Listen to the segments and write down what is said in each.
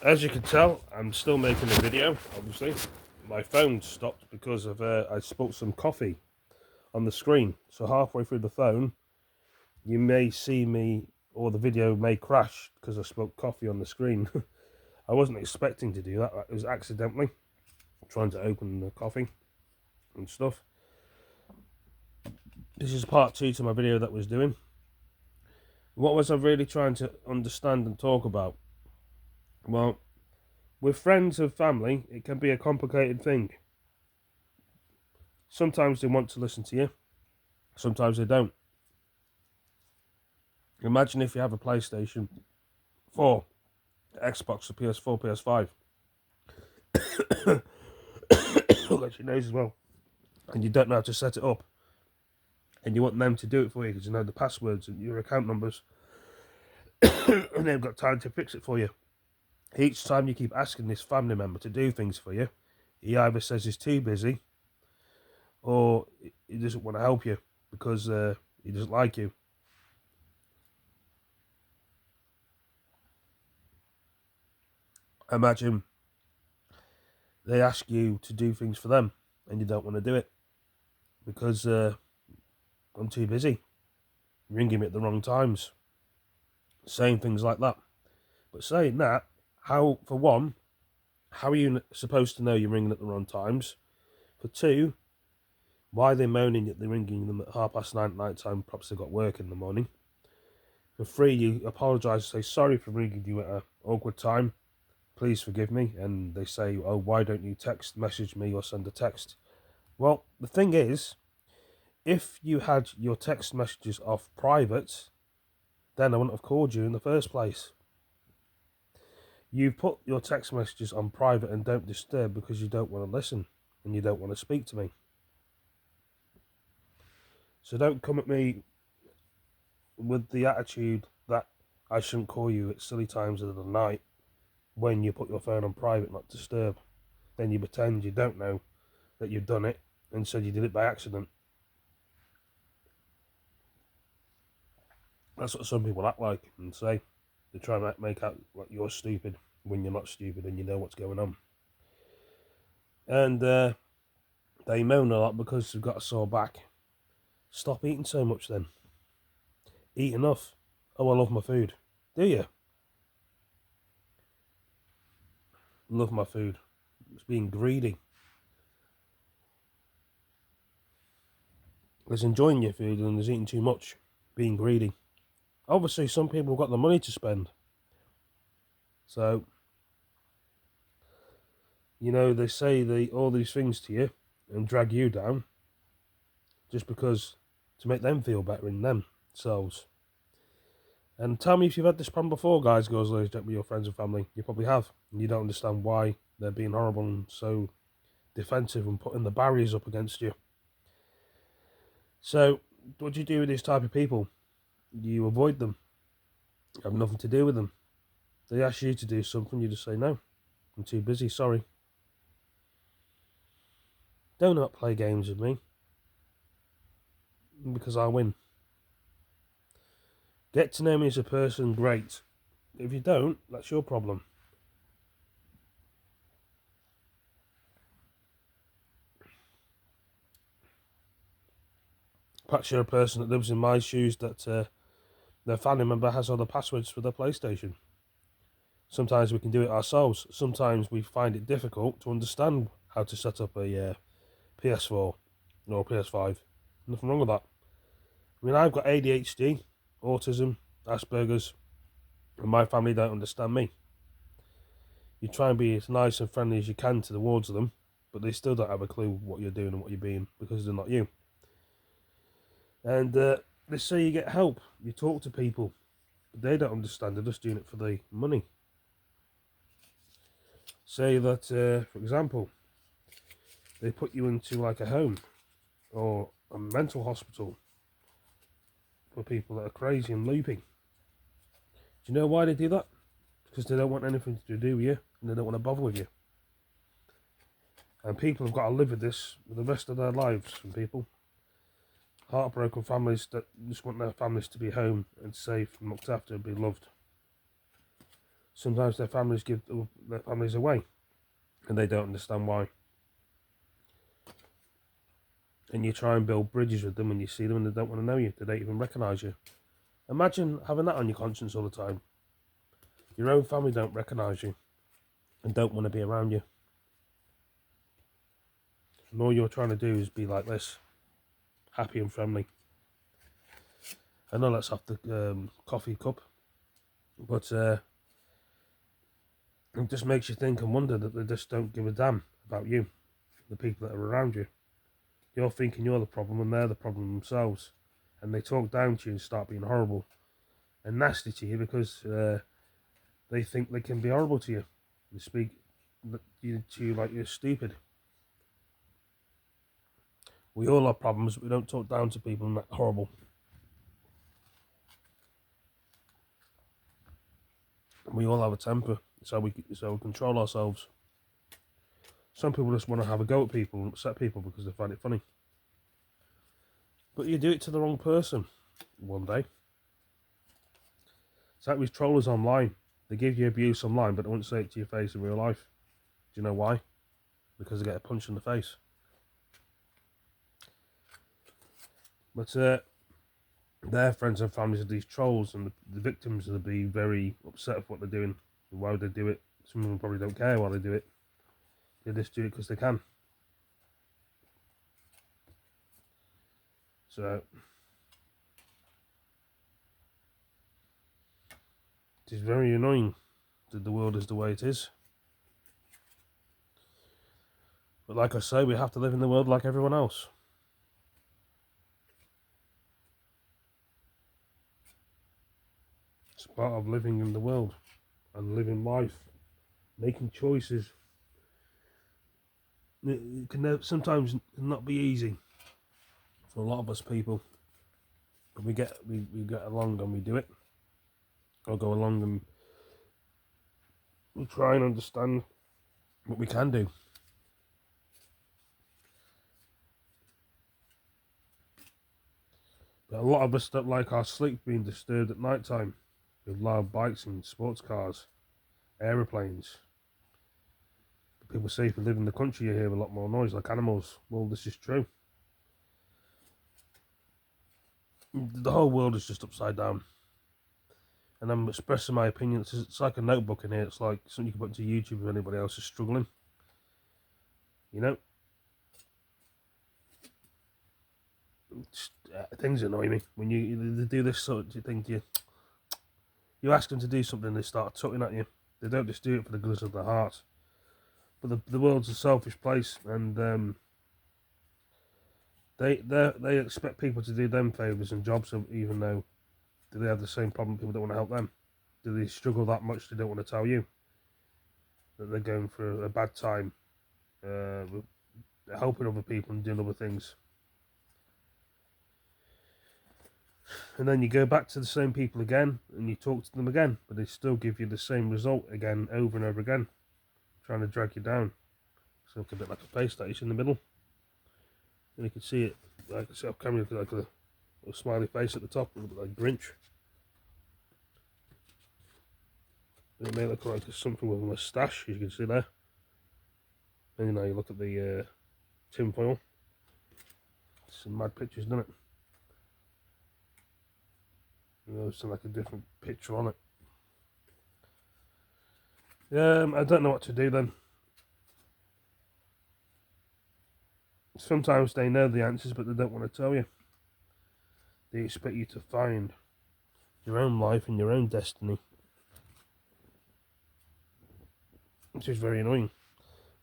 As you can tell, I'm still making a video, obviously. My phone stopped because of I spilt some coffee on the screen. So halfway through the phone, you may see me, or the video may crash because I spilt coffee on the screen. I wasn't expecting to do that. It was accidentally trying to open the coffee and stuff. This is part 2 to my video that I was doing. What was I really trying to understand and talk about? Well, with friends and family, it can be a complicated thing. Sometimes they want to listen to you, sometimes they don't. Imagine if you have a PlayStation 4, Xbox, or PS4, PS5. Look at your nose as well. And you don't know how to set it up. And you want them to do it for you because you know the passwords and your account numbers. And they've got time to fix it for you. Each time you keep asking this family member to do things for you, he either says he's too busy or he doesn't want to help you because he doesn't like you. Imagine they ask you to do things for them and you don't want to do it because I'm too busy. Ringing me at the wrong times. Saying things like that. But saying that, how are you supposed to know you're ringing at the wrong times? For 2, why are they moaning that they're ringing them at 9:30 at night time, perhaps they've got work in the morning? For 3, you apologise, say sorry for ringing you at an awkward time, please forgive me, and they say, oh, why don't you text message me or send a text? Well, the thing is, if you had your text messages off private, then I wouldn't have called you in the first place. You put your text messages on private and don't disturb because you don't want to listen and you don't want to speak to me. So don't come at me with the attitude that I shouldn't call you at silly times of the night when you put your phone on private, not disturb. Then you pretend you don't know that you've done it and said you did it by accident. That's what some people act like and say. They try and make out like you're stupid when you're not stupid and you know what's going on. And they moan a lot because they've got a sore back. Stop eating so much then. Eat enough. Oh, I love my food. Do you? Love my food. It's being greedy. There's enjoying your food and there's eating too much. Being greedy. Obviously, some people have got the money to spend. So, you know, they say all these things to you and drag you down just because to make them feel better in themselves. And tell me if you've had this problem before, guys, girls, ladies, with your friends and family. You probably have. And you don't understand why they're being horrible and so defensive and putting the barriers up against you. So, what do you do with these type of people? You avoid them. You have nothing to do with them. They ask you to do something, you just say, no, I'm too busy, sorry. Do not play games with me. Because I win. Get to know me as a person, great. If you don't, that's your problem. Perhaps you're a person that lives in my shoes that their family member has all the passwords for their PlayStation. Sometimes we can do it ourselves. Sometimes we find it difficult to understand how to set up a PS4 or PS5. Nothing wrong with that. I mean, I've got ADHD, autism, Asperger's, and my family don't understand me. You try and be as nice and friendly as you can towards them, but they still don't have a clue what you're doing and what you're being because they're not you. And they say you get help, you talk to people, but they don't understand, they're just doing it for the money. Say that, for example, they put you into like a home or a mental hospital for people that are crazy and loopy. Do you know why they do that? Because they don't want anything to do with you and they don't want to bother with you. And people have got to live with this for the rest of their lives. Some people, heartbroken families that just want their families to be home and safe and looked after and be loved. Sometimes their families give their families away, and they don't understand why. And you try and build bridges with them when you see them, and they don't want to know you. They don't even recognise you. Imagine having that on your conscience all the time. Your own family don't recognise you and don't want to be around you. And all you're trying to do is be like this, happy and friendly. I know that's off the coffee cup, but it just makes you think and wonder that they just don't give a damn about you, the people that are around you. You're thinking you're the problem and they're the problem themselves. And they talk down to you and start being horrible and nasty to you because they think they can be horrible to you. They speak to you like you're stupid. We all have problems, but we don't talk down to people and that horrible. We all have a temper, so we control ourselves. Some people just want to have a go at people and upset people because they find it funny. But you do it to the wrong person one day. It's like with trollers online. They give you abuse online, but they won't say it to your face in real life. Do you know why? Because they get a punch in the face. But their friends and families are these trolls, and the victims will be very upset with what they're doing and why would they do it. Some of them probably don't care why they do it. They just do it because they can. So it is very annoying that the world is the way it is. But like I say, we have to live in the world like everyone else. It's part of living in the world and living life, making choices. It can sometimes not be easy for a lot of us people. But we get along and we do it. Or go along and we try and understand what we can do. But a lot of us don't like our sleep being disturbed at night time with loud bikes and sports cars, aeroplanes. People say if you live in the country you hear a lot more noise like animals. Well, this is true. The whole world is just upside down. And I'm expressing my opinion. It's like a notebook in here. It's like something you can put into YouTube if anybody else is struggling. You know? Things annoy me. When they do this sort of thing to you. You ask them to do something, they start tutting at you. They don't just do it for the goodness of their heart. But the world's a selfish place, and they expect people to do them favours and jobs, even though they have the same problem. People don't want to help them. Do they struggle that much they don't want to tell you that they're going through a bad time, helping other people and doing other things? And then you go back to the same people again and you talk to them again, but they still give you the same result again, over and over again, trying to drag you down. So it's a bit like a PlayStation in the middle. And you can see it, like I said, camera like a smiley face at the top, a little bit like Grinch. And it may look like something with a moustache, as you can see there. And you know, you look at the tin foil. Some mad pictures, doesn't it? There's like a different picture on it. I don't know what to do then. Sometimes they know the answers, but they don't want to tell you. They expect you to find your own life and your own destiny, which is very annoying.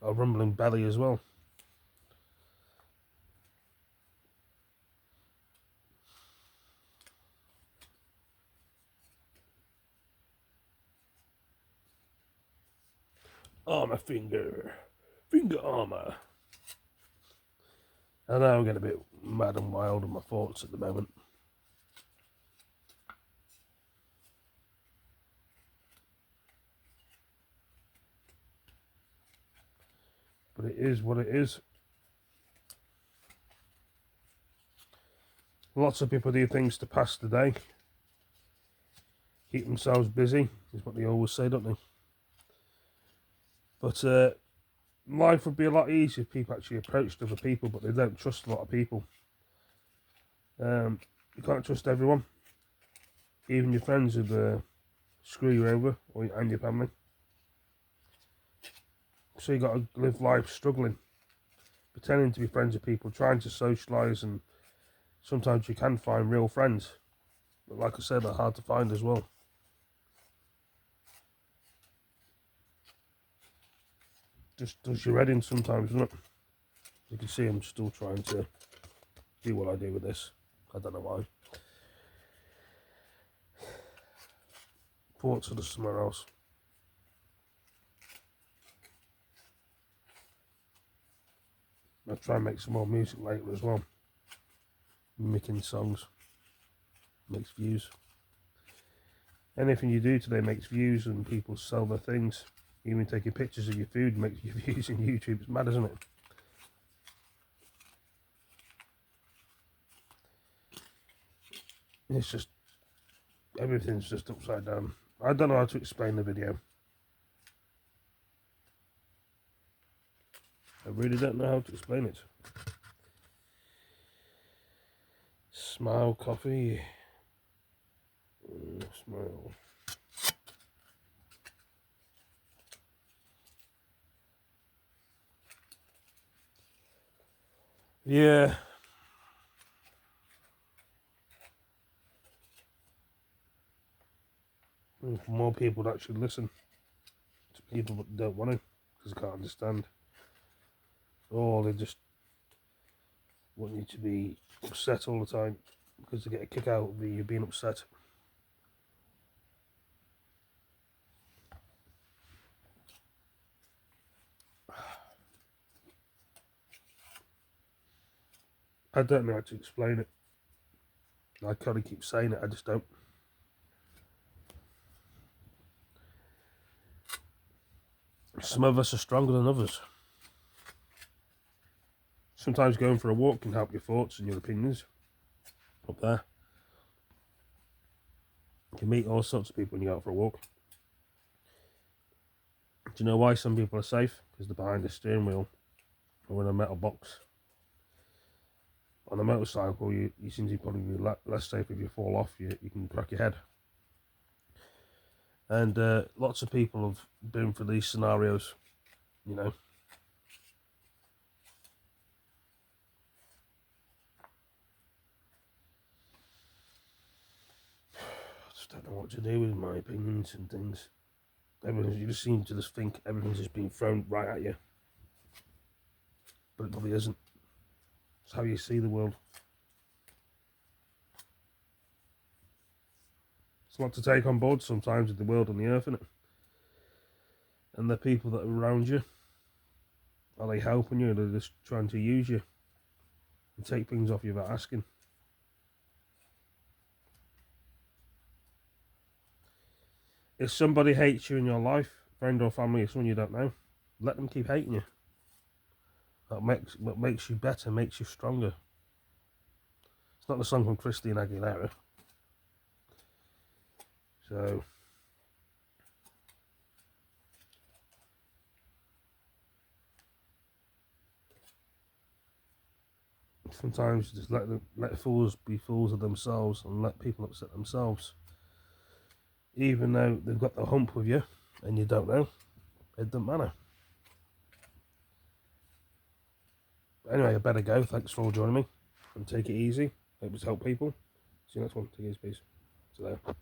Got a rumbling belly as well. Armour finger armour. I know I'm getting a bit mad and wild on my thoughts at the moment. But it is what it is. Lots of people do things to pass the day. keep themselves busy, is what they always say, don't they? But life would be a lot easier if people actually approached other people, but they don't trust a lot of people. You can't trust everyone. Even your friends would screw you over, and your family. So you got to live life struggling, pretending to be friends with people, trying to socialise, and sometimes you can find real friends. But like I said, they're hard to find as well. Just does your head in sometimes, doesn't it? You can see I'm still trying to do what I do with this. I don't know why. Thoughts of somewhere else. I'll try and make some more music later as well. Making songs makes views. Anything you do today makes views, and people sell their things. Even taking pictures of your food makes your views on YouTube. It's mad, isn't it? It's just, everything's just upside down. I don't know how to explain the video. I really don't know how to explain it. Smile coffee. Smile. Yeah. If more people would actually listen to people that don't want to, because they can't understand. Or they just want you to be upset all the time because they get a kick out of you being upset. I don't know how to explain it. I kind of keep saying it, I just don't. Some of us are stronger than others. Sometimes going for a walk can help your thoughts and your opinions up there. You can meet all sorts of people when you go out for a walk. Do you know why some people are safe? Because they're behind the steering wheel or in a metal box. On a motorcycle, you seem to probably be less safe. If you fall off, you can crack your head. And lots of people have been through these scenarios, you know. I just don't know what to do with my opinions and things. You just seem to just think everything's just being thrown right at you. But it probably isn't. It's how you see the world. It's a lot to take on board sometimes with the world and the earth, isn't it? And the people that are around you, are they helping you, or they're just trying to use you and take things off you without asking? If somebody hates you in your life, friend or family, or someone you don't know, let them keep hating you. That makes you better, makes you stronger. It's not the song from Christina Aguilera. So sometimes just let fools be fools of themselves and let people upset themselves. Even though they've got the hump with you and you don't know, it doesn't matter. But anyway, I better go. Thanks for all joining me. And take it easy. Hope it's helped people. See you next one. Take it easy, peace. See you later.